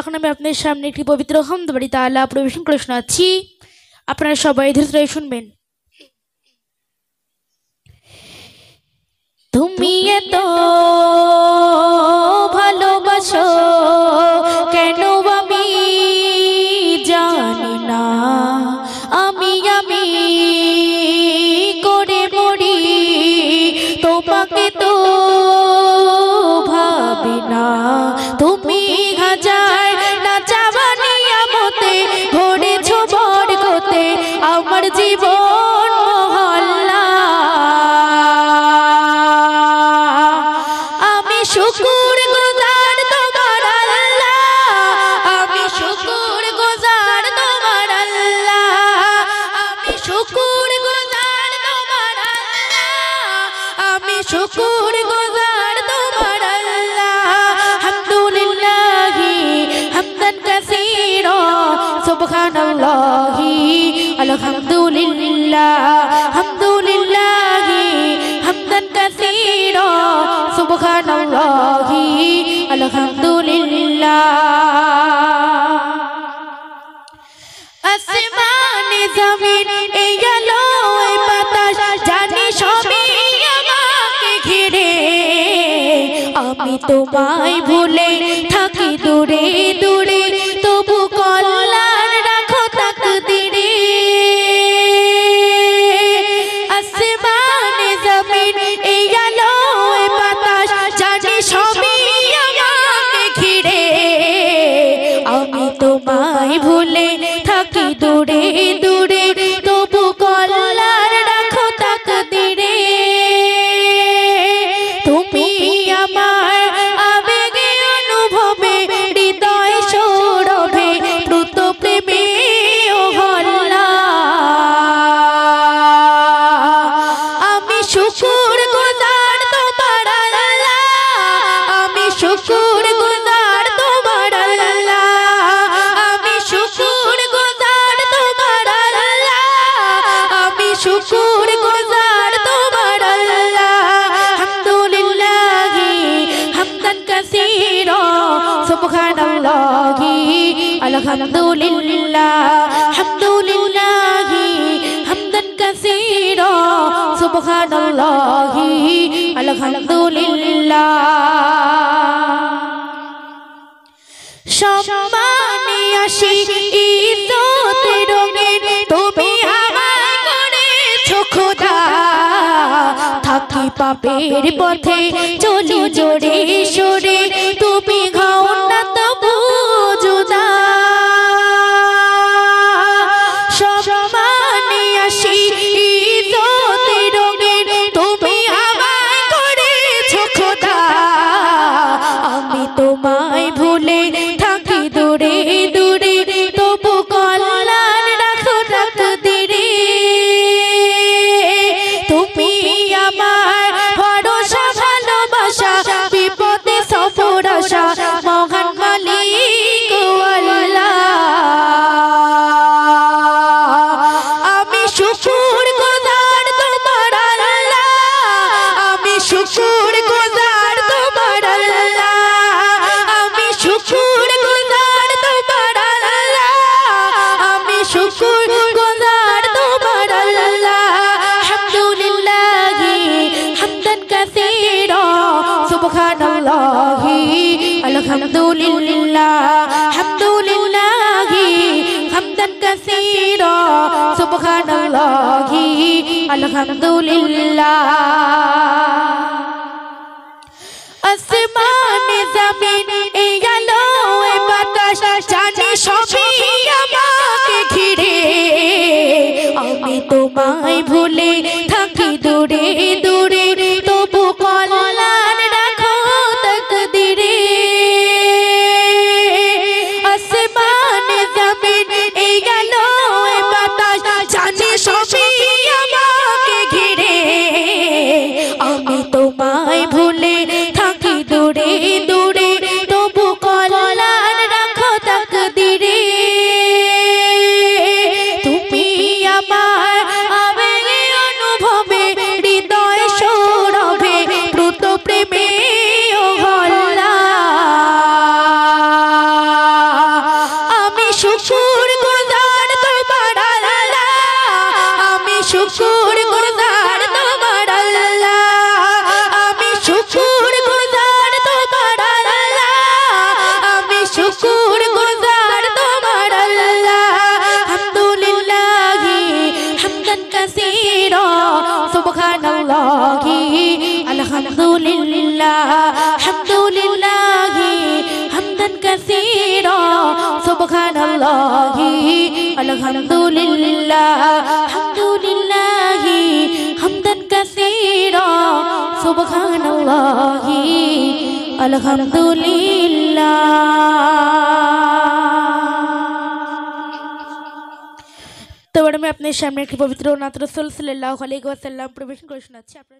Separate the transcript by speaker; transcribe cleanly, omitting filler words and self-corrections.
Speaker 1: তখন আমি আপনাদের সামনে একটি পবিত্র হামদবাড়ি তাআলা পরিবেশন করে শোনাচ্ছি। আপনারা সবাই ধীরে শুনবেন। তুমি এত ভালোবাসো কেন আমি জানি না, আমি করে মরি তোমাকে তো ভাবি না। তুমি হাজার না চাওয়ানি আমতে ভরেছো বরকতে আমার জীবন মহল্লা। আমি শুকুর গুজার তোমার আল্লাহ, আমি শুকুর গুজার তোমার আল্লাহ, আমি শুকুর গুজার তোমার আল্লাহ, আমি শুকুর গুজার তোমার আল্লাহ। হামদুলিল্লাহি হামদান কাসীরা সুবহানাল্লাহি আলহামদুলিল্লাহ, হামদুলিল্লাহি হামদান কাসীরা সুবহানাল্লাহি আলহামদুলিল্লাহ। আসমানে জমিন এই আলো এই বাতাস জানি সবই আমাকে ঘিরে, আমি তোমায় ভুলে থাকি দূরে দূরে তবু কল্যাণ রাখো তাকদীরে। আসমানে জমিন এই আলো এই বাতাস জানি সবই আমাকে ঘিরে, আমি তোমায় ভুলে থাকি দূরে দূরে তবু কল্যাণ রাখো তাকদীরে। তুমি আমার আবেগে অনুভবে হৃদয় সৌরভে দ্রুত প্রেমে ও হল্লা। আমি শুকুর গুজার তোমার আল্লাহ, আমি শুকুর গুজার তোমার আল্লাহ, আমি শুকুর গুজার তোমার আল্লাহ, আমি শুকুর গুজার তোমার আল্লাহ। হামদুলিল্লাহি হামদান কাসীরা সুবহানাল্লাহি আলহামদুলিল্লাহ, হামদুলিল্লাহি হামদান কাসীরা সুবহানাল্লাহি আলহামদুলিল্লাহ। সম্মানে আসি ইজ্জতে রঙিন তুমি আমায় করেছো খোদা, থাকি পাপের পথে চলি জোরে সরে তুমি ঘাও না তবু জুদা। সম্মানে আসি ইজ্জতে রঙিন তুমি আমায় করেছো খোদা, আমি তোমায় ভুলে থাকি দূরে দূরে তবু কল্যাণ রাখো তাকদীরে। তুমি আমার ভরসা ভালোবাসা বিপদে সফর আশা মহান মালিক আল্লাহ। আমি শুকুর গুজার তোমার আল্লাহ, আমি শুকুর গুজার তোমার আল্লাহ, আমি শুকুর গুজার তোমার আল্লাহ, আমি শুকুর গুজার তোমার আল্লাহ। হামদুলিল্লাহি হামদান কাসীরা সুবহানাল্লাহি আলহামদুলিল্লাহ, হামদুলিল্লাহি হামদান কাসীরা সুবহানাল্লাহি আলহামদুলিল্লাহ। আসমানে জমিন এই আলো এই বাতাস জানি সবই আমাকে ঘিরে, আমি তোমায় ভুলে থাকি দূরে দূরে তবু কল্যাণ রাখো তাকদীরে। আসমানে জমিন এই আলো এই বাতাস জানি সবই আমাকে ঘিরে, আমি তোমায় ভুলে থাকি দূরে দূরে তবু কল্যাণ রাখো তাকদীরে। তুমি আমার আবেগে অনুভবে হৃদয় হামদুলিল্লাহি হামদান কাসীরা সুবহানাল্লাহি আলহামদুলিল্লাহ হামদুলিল্লাহি হামদান কাসীরা সুবহানাল্লাহি আলহামদুলিল্লাহ। তো এবার আমি আপনার সামনে একটি পবিত্র নাত রাসূল সাল্লাল্লাহু আলাইহি ওয়াসাল্লাম পরিবেশন করে শোনাচ্ছি। আপনারা